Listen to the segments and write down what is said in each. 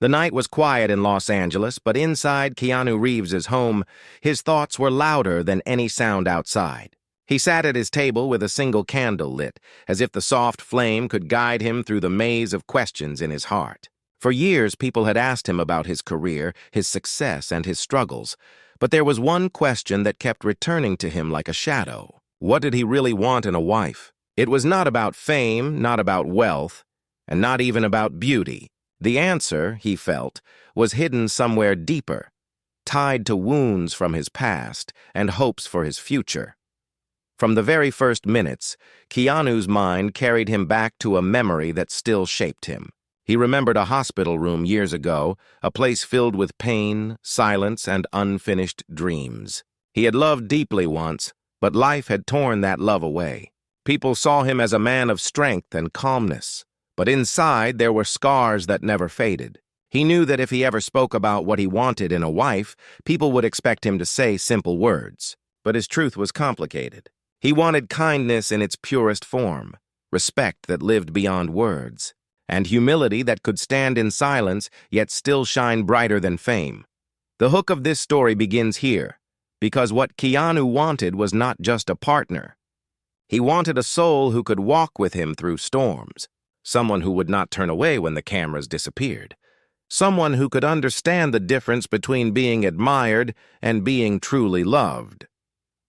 The night was quiet in Los Angeles, but inside Keanu Reeves's home, his thoughts were louder than any sound outside. He sat at his table with a single candle lit, as if the soft flame could guide him through the maze of questions in his heart. For years, people had asked him about his career, his success, and his struggles, but there was one question that kept returning to him like a shadow. What did he really want in a wife? It was not about fame, not about wealth, and not even about beauty. The answer, he felt, was hidden somewhere deeper, tied to wounds from his past and hopes for his future. From the very first minutes, Keanu's mind carried him back to a memory that still shaped him. He remembered a hospital room years ago, a place filled with pain, silence, and unfinished dreams. He had loved deeply once, but life had torn that love away. People saw him as a man of strength and calmness, but inside there were scars that never faded. He knew that if he ever spoke about what he wanted in a wife, people would expect him to say simple words. But his truth was complicated. He wanted kindness in its purest form, respect that lived beyond words, and humility that could stand in silence yet still shine brighter than fame. The hook of this story begins here, because what Keanu wanted was not just a partner. He wanted a soul who could walk with him through storms, someone who would not turn away when the cameras disappeared, someone who could understand the difference between being admired and being truly loved.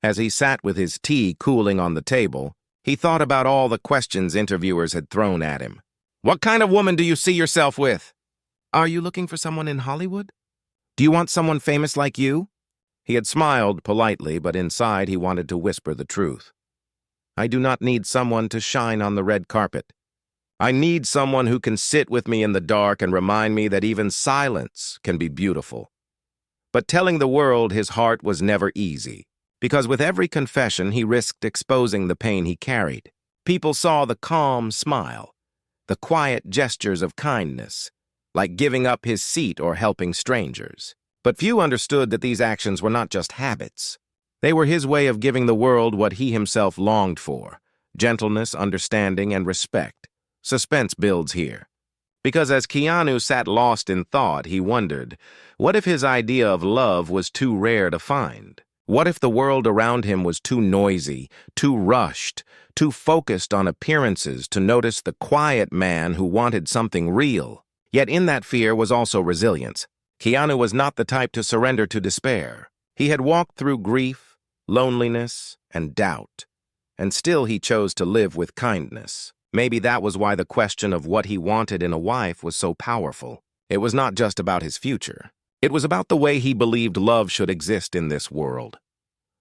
As he sat with his tea cooling on the table, he thought about all the questions interviewers had thrown at him. What kind of woman do you see yourself with? Are you looking for someone in Hollywood? Do you want someone famous like you? He had smiled politely, but inside he wanted to whisper the truth. I do not need someone to shine on the red carpet. I need someone who can sit with me in the dark and remind me that even silence can be beautiful. But telling the world his heart was never easy, because with every confession he risked exposing the pain he carried. People saw the calm smile, the quiet gestures of kindness, like giving up his seat or helping strangers. But few understood that these actions were not just habits. They were his way of giving the world what he himself longed for: gentleness, understanding, and respect. Suspense builds here. Because as Keanu sat lost in thought, he wondered, what if his idea of love was too rare to find? What if the world around him was too noisy, too rushed, too focused on appearances to notice the quiet man who wanted something real? Yet in that fear was also resilience. Keanu was not the type to surrender to despair. He had walked through grief, loneliness, and doubt, and still he chose to live with kindness. Maybe that was why the question of what he wanted in a wife was so powerful. It was not just about his future. It was about the way he believed love should exist in this world.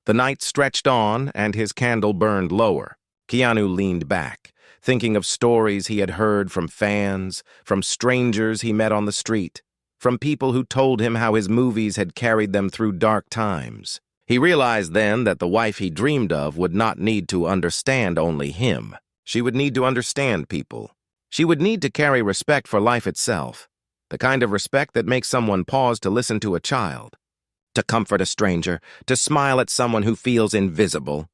The night stretched on, and his candle burned lower. Keanu leaned back, thinking of stories he had heard from fans, from strangers he met on the street, from people who told him how his movies had carried them through dark times. He realized then that the wife he dreamed of would not need to understand only him. She would need to understand people. She would need to carry respect for life itself, the kind of respect that makes someone pause to listen to a child, to comfort a stranger, to smile at someone who feels invisible.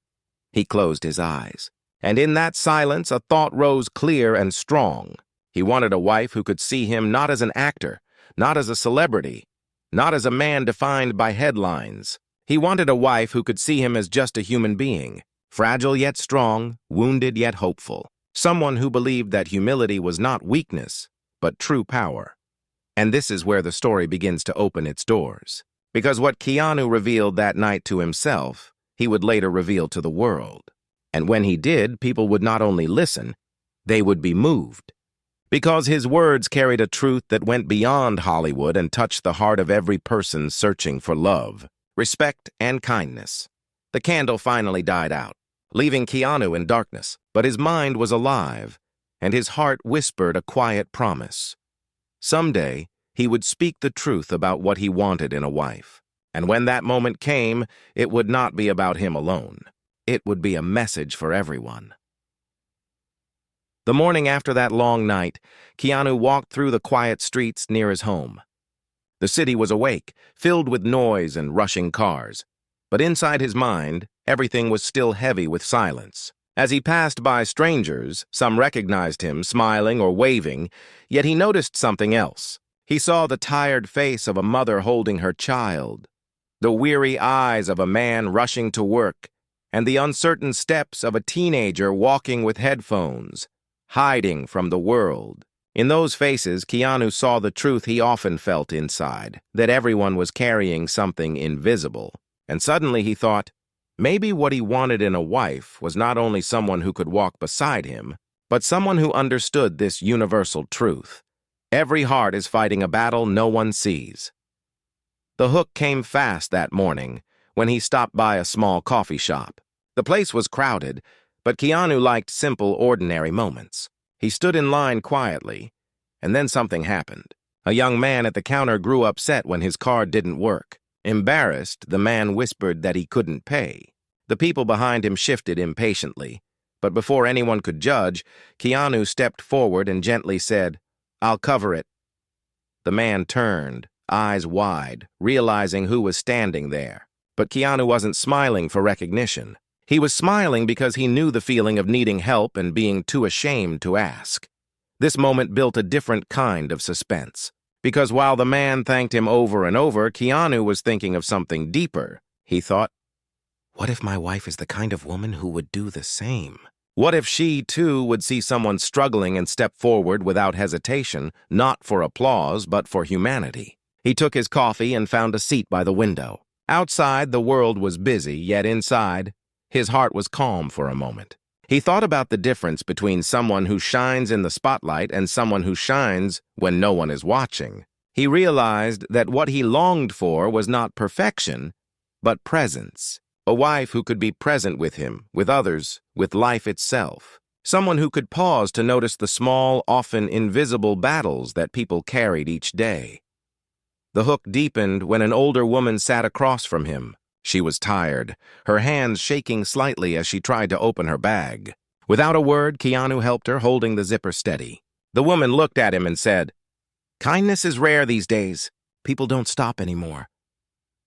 He closed his eyes, and in that silence a thought rose clear and strong. He wanted a wife who could see him not as an actor, not as a celebrity, not as a man defined by headlines. He wanted a wife who could see him as just a human being, fragile yet strong, wounded yet hopeful. Someone who believed that humility was not weakness, but true power. And this is where the story begins to open its doors. Because what Keanu revealed that night to himself, he would later reveal to the world. And when he did, people would not only listen, they would be moved. Because his words carried a truth that went beyond Hollywood and touched the heart of every person searching for love, respect, and kindness. The candle finally died out, leaving Keanu in darkness, but his mind was alive, and his heart whispered a quiet promise. Someday, he would speak the truth about what he wanted in a wife. And when that moment came, it would not be about him alone. It would be a message for everyone. The morning after that long night, Keanu walked through the quiet streets near his home. The city was awake, filled with noise and rushing cars. But inside his mind, everything was still heavy with silence. As he passed by strangers, some recognized him, smiling or waving, yet he noticed something else. He saw the tired face of a mother holding her child, the weary eyes of a man rushing to work, and the uncertain steps of a teenager walking with headphones, hiding from the world. In those faces, Keanu saw the truth he often felt inside, that everyone was carrying something invisible. And suddenly he thought, maybe what he wanted in a wife was not only someone who could walk beside him, but someone who understood this universal truth. Every heart is fighting a battle no one sees. The hook came fast that morning when he stopped by a small coffee shop. The place was crowded, but Keanu liked simple, ordinary moments. He stood in line quietly, and then something happened. A young man at the counter grew upset when his card didn't work. Embarrassed, the man whispered that he couldn't pay. The people behind him shifted impatiently, but before anyone could judge, Keanu stepped forward and gently said, "I'll cover it." The man turned, eyes wide, realizing who was standing there. But Keanu wasn't smiling for recognition. He was smiling because he knew the feeling of needing help and being too ashamed to ask. This moment built a different kind of suspense. Because while the man thanked him over and over, Keanu was thinking of something deeper. He thought, what if my wife is the kind of woman who would do the same? What if she, too, would see someone struggling and step forward without hesitation, not for applause, but for humanity? He took his coffee and found a seat by the window. Outside, the world was busy, yet inside, his heart was calm for a moment. He thought about the difference between someone who shines in the spotlight and someone who shines when no one is watching. He realized that what he longed for was not perfection, but presence. A wife who could be present with him, with others, with life itself. Someone who could pause to notice the small, often invisible battles that people carried each day. The hook deepened when an older woman sat across from him. She was tired, her hands shaking slightly as she tried to open her bag. Without a word, Keanu helped her, holding the zipper steady. The woman looked at him and said, "Kindness is rare these days. People don't stop anymore."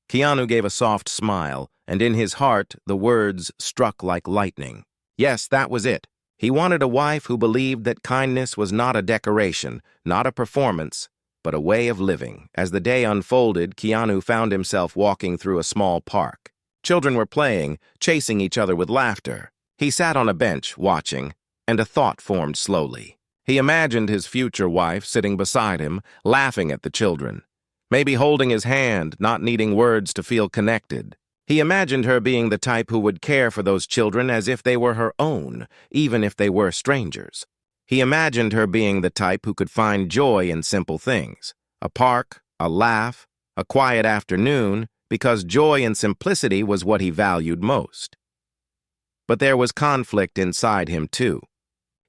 Keanu gave a soft smile, and in his heart, the words struck like lightning. Yes, that was it. He wanted a wife who believed that kindness was not a decoration, not a performance, but a way of living. As the day unfolded, Keanu found himself walking through a small park. Children were playing, chasing each other with laughter. He sat on a bench, watching, and a thought formed slowly. He imagined his future wife sitting beside him, laughing at the children, maybe holding his hand, not needing words to feel connected. He imagined her being the type who would care for those children as if they were her own, even if they were strangers. He imagined her being the type who could find joy in simple things, a park, a laugh, a quiet afternoon, because joy and simplicity was what he valued most. But there was conflict inside him, too.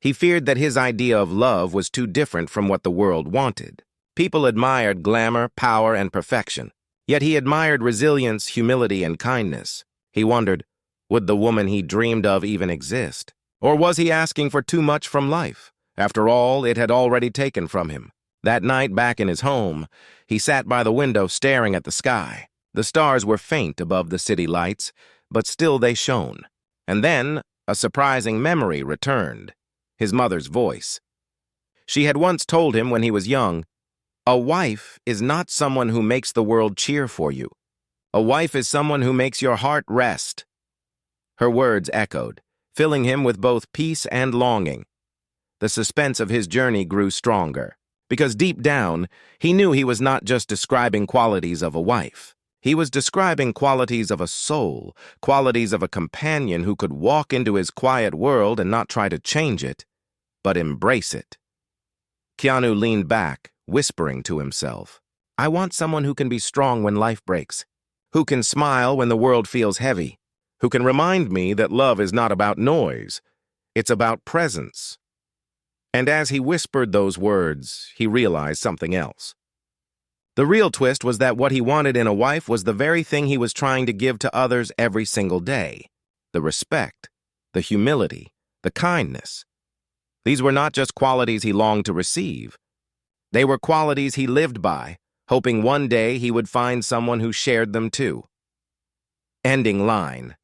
He feared that his idea of love was too different from what the world wanted. People admired glamour, power, and perfection. Yet he admired resilience, humility, and kindness. He wondered, would the woman he dreamed of even exist? Or was he asking for too much from life? After all, it had already taken from him. That night, back in his home, he sat by the window staring at the sky. The stars were faint above the city lights, but still they shone. And then, a surprising memory returned. His mother's voice. She had once told him when he was young, "A wife is not someone who makes the world cheer for you. A wife is someone who makes your heart rest." Her words echoed, filling him with both peace and longing. The suspense of his journey grew stronger, because deep down, he knew he was not just describing qualities of a wife. He was describing qualities of a soul, qualities of a companion who could walk into his quiet world and not try to change it, but embrace it. Keanu leaned back, whispering to himself, "I want someone who can be strong when life breaks, who can smile when the world feels heavy, who can remind me that love is not about noise, it's about presence." And as he whispered those words, he realized something else. The real twist was that what he wanted in a wife was the very thing he was trying to give to others every single day. The respect, the humility, the kindness. These were not just qualities he longed to receive. They were qualities he lived by, hoping one day he would find someone who shared them too. Ending line.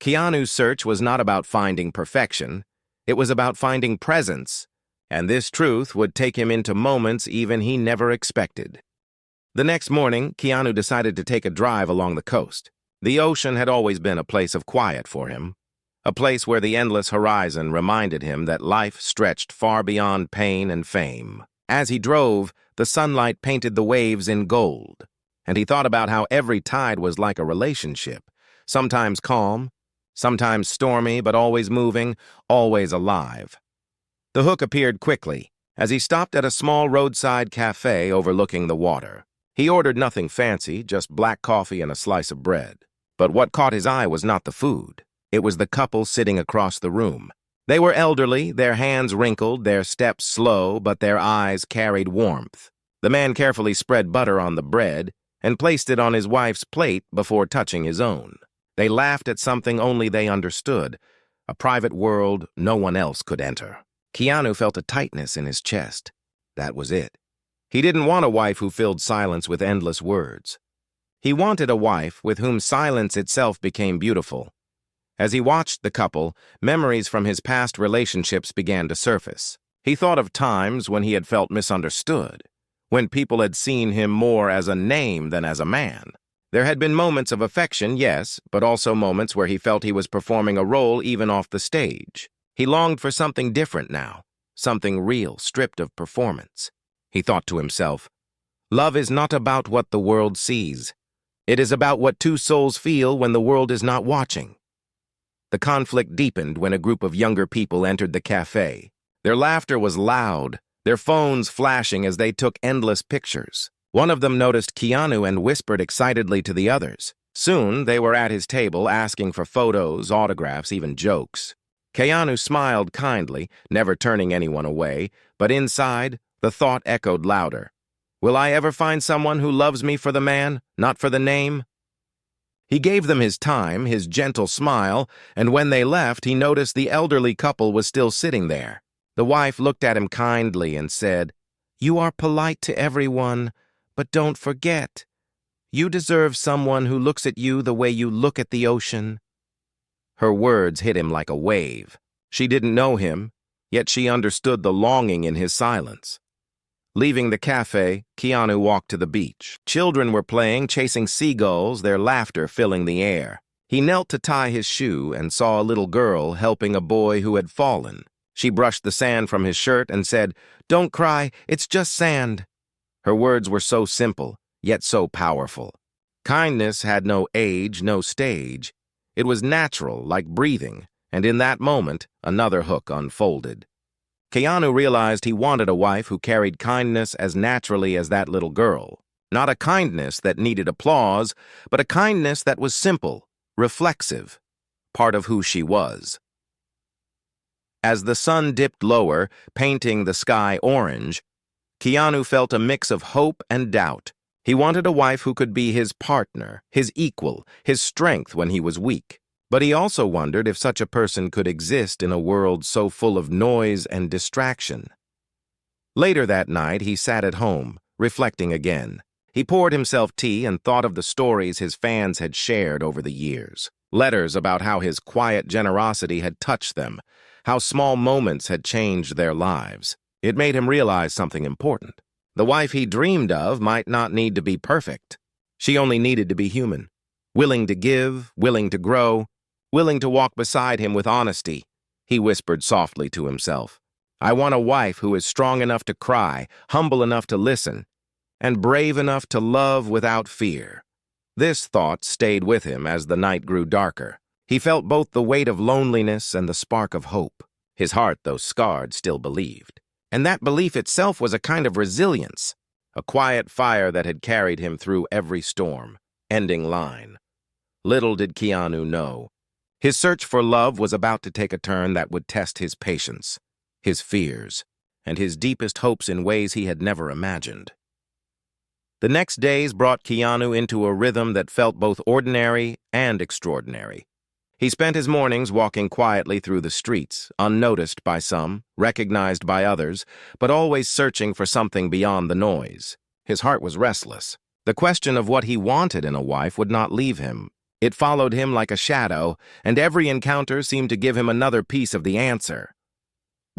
Keanu's search was not about finding perfection. It was about finding presence and this truth would take him into moments even he never expected. The next morning, Keanu decided to take a drive along the coast. The ocean had always been a place of quiet for him, a place where the endless horizon reminded him that life stretched far beyond pain and fame. As he drove, the sunlight painted the waves in gold, and he thought about how every tide was like a relationship, sometimes calm, sometimes stormy, but always moving, always alive. The hook appeared quickly, as he stopped at a small roadside cafe overlooking the water. He ordered nothing fancy, just black coffee and a slice of bread. But what caught his eye was not the food. It was the couple sitting across the room. They were elderly, their hands wrinkled, their steps slow, but their eyes carried warmth. The man carefully spread butter on the bread and placed it on his wife's plate before touching his own. They laughed at something only they understood, a private world no one else could enter. Keanu felt a tightness in his chest. That was it. He didn't want a wife who filled silence with endless words. He wanted a wife with whom silence itself became beautiful. As he watched the couple, memories from his past relationships began to surface. He thought of times when he had felt misunderstood, when people had seen him more as a name than as a man. There had been moments of affection, yes, but also moments where he felt he was performing a role even off the stage. He longed for something different now, something real, stripped of performance. He thought to himself, love is not about what the world sees. It is about what two souls feel when the world is not watching. The conflict deepened when a group of younger people entered the cafe. Their laughter was loud, their phones flashing as they took endless pictures. One of them noticed Keanu and whispered excitedly to the others. Soon, they were at his table asking for photos, autographs, even jokes. Keanu smiled kindly, never turning anyone away, but inside, the thought echoed louder. Will I ever find someone who loves me for the man, not for the name? He gave them his time, his gentle smile, and when they left, he noticed the elderly couple was still sitting there. The wife looked at him kindly and said, "You are polite to everyone, but don't forget, you deserve someone who looks at you the way you look at the ocean." Her words hit him like a wave. She didn't know him, yet she understood the longing in his silence. Leaving the cafe, Keanu walked to the beach. Children were playing, chasing seagulls, their laughter filling the air. He knelt to tie his shoe and saw a little girl helping a boy who had fallen. She brushed the sand from his shirt and said, "Don't cry, it's just sand." Her words were so simple, yet so powerful. Kindness had no age, no stage. It was natural, like breathing, and in that moment, another hook unfolded. Keanu realized he wanted a wife who carried kindness as naturally as that little girl. Not a kindness that needed applause, but a kindness that was simple, reflexive, part of who she was. As the sun dipped lower, painting the sky orange, Keanu felt a mix of hope and doubt. He wanted a wife who could be his partner, his equal, his strength when he was weak. But he also wondered if such a person could exist in a world so full of noise and distraction. Later that night, he sat at home, reflecting again. He poured himself tea and thought of the stories his fans had shared over the years. Letters about how his quiet generosity had touched them, how small moments had changed their lives. It made him realize something important. The wife he dreamed of might not need to be perfect. She only needed to be human, willing to give, willing to grow, willing to walk beside him with honesty. He whispered softly to himself, "I want a wife who is strong enough to cry, humble enough to listen, and brave enough to love without fear." This thought stayed with him as the night grew darker. He felt both the weight of loneliness and the spark of hope. His heart, though scarred, still believed. And that belief itself was a kind of resilience, a quiet fire that had carried him through every storm. Ending line. Little did Keanu know, his search for love was about to take a turn that would test his patience, his fears, and his deepest hopes in ways he had never imagined. The next days brought Keanu into a rhythm that felt both ordinary and extraordinary. He spent his mornings walking quietly through the streets, unnoticed by some, recognized by others, but always searching for something beyond the noise. His heart was restless. The question of what he wanted in a wife would not leave him. It followed him like a shadow, and every encounter seemed to give him another piece of the answer.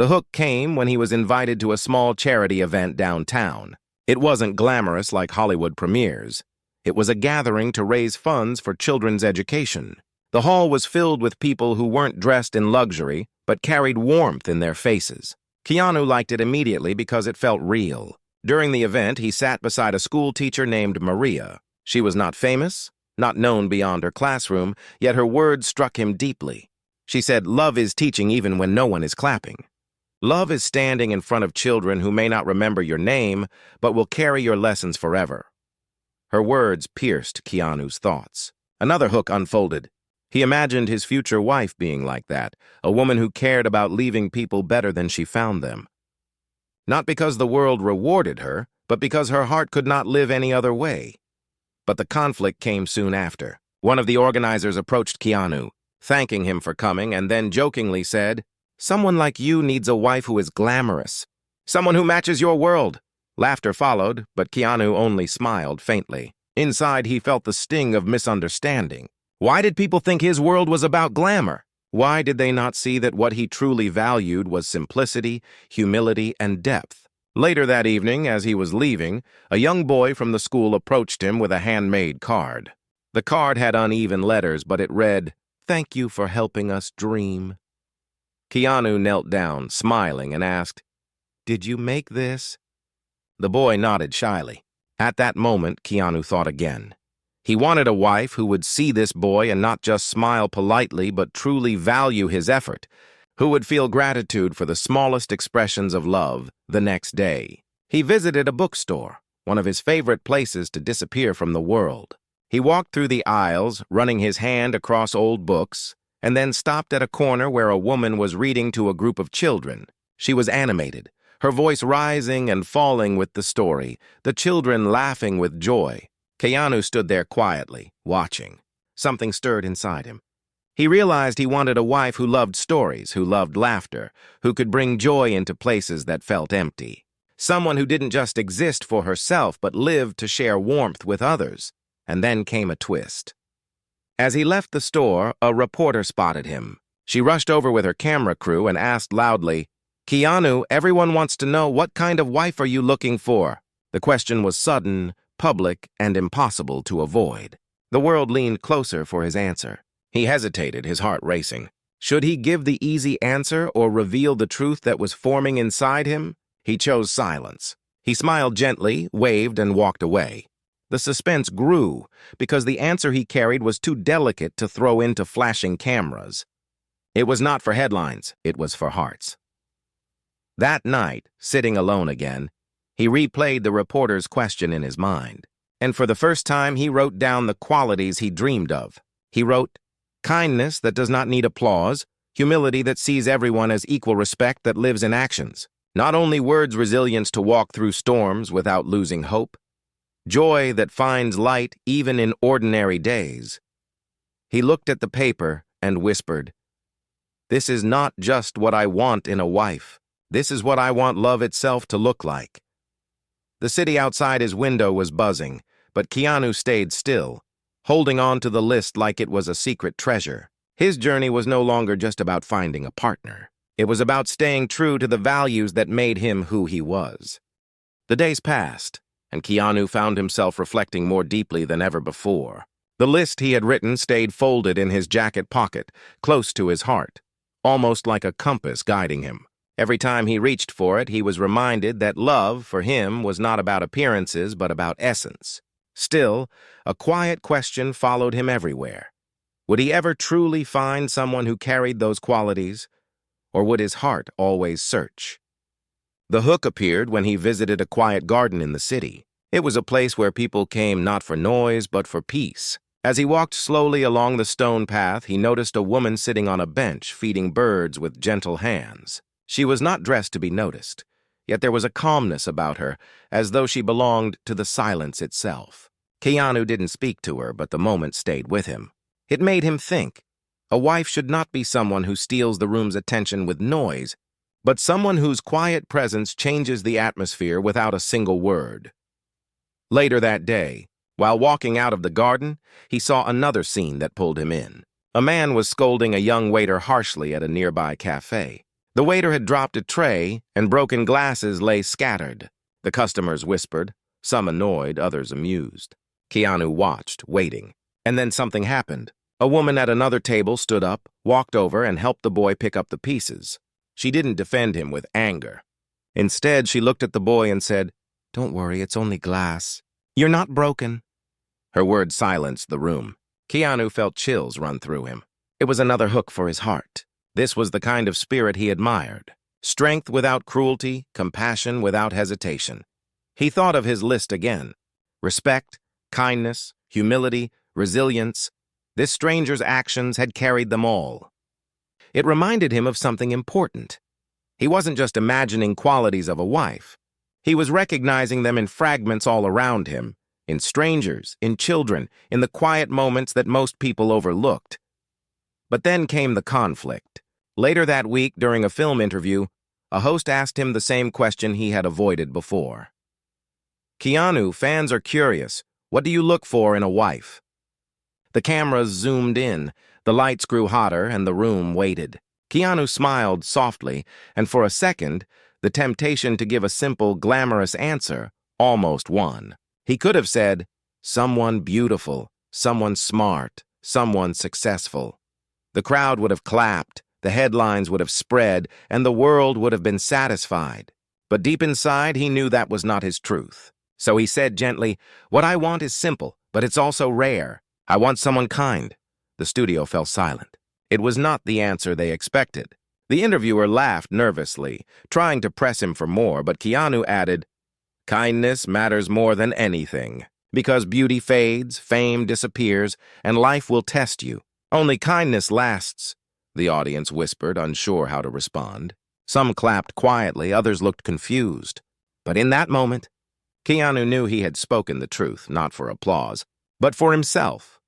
The hook came when he was invited to a small charity event downtown. It wasn't glamorous like Hollywood premieres. It was a gathering to raise funds for children's education. The hall was filled with people who weren't dressed in luxury, but carried warmth in their faces. Keanu liked it immediately because it felt real. During the event, he sat beside a school teacher named Maria. She was not famous, not known beyond her classroom, yet her words struck him deeply. She said, "Love is teaching even when no one is clapping. Love is standing in front of children who may not remember your name, but will carry your lessons forever." Her words pierced Keanu's thoughts. Another hook unfolded. He imagined his future wife being like that, a woman who cared about leaving people better than she found them. Not because the world rewarded her, but because her heart could not live any other way. But the conflict came soon after. One of the organizers approached Keanu, thanking him for coming, and then jokingly said, "Someone like you needs a wife who is glamorous. Someone who matches your world." Laughter followed, but Keanu only smiled faintly. Inside, he felt the sting of misunderstanding. Why did people think his world was about glamour? Why did they not see that what he truly valued was simplicity, humility, and depth? Later that evening, as he was leaving, a young boy from the school approached him with a handmade card. The card had uneven letters, but it read, "Thank you for helping us dream." Keanu knelt down, smiling, and asked, "Did you make this?" The boy nodded shyly. At that moment, Keanu thought again. He wanted a wife who would see this boy and not just smile politely, but truly value his effort, who would feel gratitude for the smallest expressions of love the next day. He visited a bookstore, one of his favorite places to disappear from the world. He walked through the aisles, running his hand across old books, and then stopped at a corner where a woman was reading to a group of children. She was animated, her voice rising and falling with the story, the children laughing with joy. Keanu stood there quietly, watching. Something stirred inside him. He realized he wanted a wife who loved stories, who loved laughter, who could bring joy into places that felt empty. Someone who didn't just exist for herself, but lived to share warmth with others. And then came a twist. As he left the store, a reporter spotted him. She rushed over with her camera crew and asked loudly, "Keanu, everyone wants to know, what kind of wife are you looking for?" The question was sudden, public, and impossible to avoid. The world leaned closer for his answer. He hesitated, his heart racing. Should he give the easy answer or reveal the truth that was forming inside him? He chose silence. He smiled gently, waved, and walked away. The suspense grew because the answer he carried was too delicate to throw into flashing cameras. It was not for headlines, it was for hearts. That night, sitting alone again, he replayed the reporter's question in his mind. And for the first time, he wrote down the qualities he dreamed of. He wrote, kindness that does not need applause, humility that sees everyone as equal respect that lives in actions. Not only words, resilience to walk through storms without losing hope. Joy that finds light even in ordinary days. He looked at the paper and whispered, "This is not just what I want in a wife. This is what I want love itself to look like." The city outside his window was buzzing, but Keanu stayed still, holding on to the list like it was a secret treasure. His journey was no longer just about finding a partner. It was about staying true to the values that made him who he was. The days passed, and Keanu found himself reflecting more deeply than ever before. The list he had written stayed folded in his jacket pocket, close to his heart, almost like a compass guiding him. Every time he reached for it, he was reminded that love, for him, was not about appearances, but about essence. Still, a quiet question followed him everywhere. Would he ever truly find someone who carried those qualities, or would his heart always search? The hook appeared when he visited a quiet garden in the city. It was a place where people came not for noise, but for peace. As he walked slowly along the stone path, he noticed a woman sitting on a bench, feeding birds with gentle hands. She was not dressed to be noticed, yet there was a calmness about her, as though she belonged to the silence itself. Keanu didn't speak to her, but the moment stayed with him. It made him think. A wife should not be someone who steals the room's attention with noise, but someone whose quiet presence changes the atmosphere without a single word. Later that day, while walking out of the garden, he saw another scene that pulled him in. A man was scolding a young waiter harshly at a nearby cafe. The waiter had dropped a tray, and broken glasses lay scattered. The customers whispered, some annoyed, others amused. Keanu watched, waiting. And then something happened. A woman at another table stood up, walked over, and helped the boy pick up the pieces. She didn't defend him with anger. Instead, she looked at the boy and said, "Don't worry, it's only glass. You're not broken." Her words silenced the room. Keanu felt chills run through him. It was another hook for his heart. This was the kind of spirit he admired. Strength without cruelty, compassion without hesitation. He thought of his list again. Respect, kindness, humility, resilience. This stranger's actions had carried them all. It reminded him of something important. He wasn't just imagining qualities of a wife. He was recognizing them in fragments all around him, in strangers, in children, in the quiet moments that most people overlooked. But then came the conflict. Later that week, during a film interview, a host asked him the same question he had avoided before. "Keanu, fans are curious. What do you look for in a wife?" The cameras zoomed in, the lights grew hotter, and the room waited. Keanu smiled softly, and for a second, the temptation to give a simple, glamorous answer almost won. He could have said, someone beautiful, someone smart, someone successful. The crowd would have clapped, the headlines would have spread, and the world would have been satisfied. But deep inside, he knew that was not his truth. So he said gently, "What I want is simple, but it's also rare. I want someone kind." The studio fell silent. It was not the answer they expected. The interviewer laughed nervously, trying to press him for more, but Keanu added, "Kindness matters more than anything, because beauty fades, fame disappears, and life will test you. Only kindness lasts," the audience whispered, unsure how to respond. Some clapped quietly, others looked confused. But in that moment, Keanu knew he had spoken the truth, not for applause, but for himself.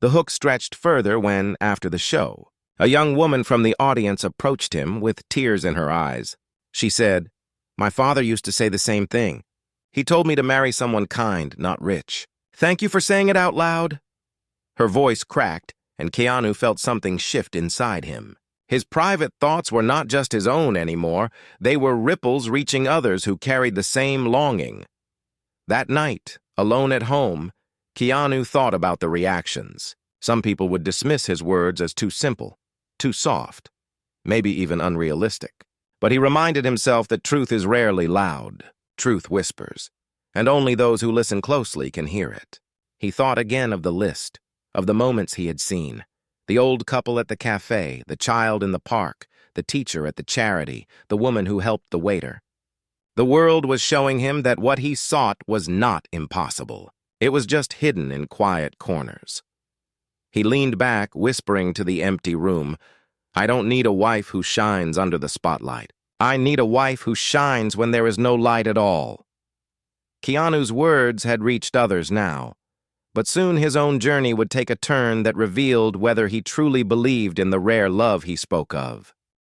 The hook stretched further when, after the show, a young woman from the audience approached him with tears in her eyes. She said, "My father used to say the same thing. He told me to marry someone kind, not rich. Thank you for saying it out loud." Her voice cracked, and Keanu felt something shift inside him. His private thoughts were not just his own anymore. They were ripples reaching others who carried the same longing. That night, alone at home, Keanu thought about the reactions. Some people would dismiss his words as too simple, too soft, maybe even unrealistic. But he reminded himself that truth is rarely loud. Truth whispers, and only those who listen closely can hear it. He thought again of the list, of the moments he had seen. The old couple at the cafe, the child in the park, the teacher at the charity, the woman who helped the waiter. The world was showing him that what he sought was not impossible. It was just hidden in quiet corners. He leaned back, whispering to the empty room, "I don't need a wife who shines under the spotlight. I need a wife who shines when there is no light at all." Keanu's words had reached others now, but soon his own journey would take a turn that revealed whether he truly believed in the rare love he spoke of.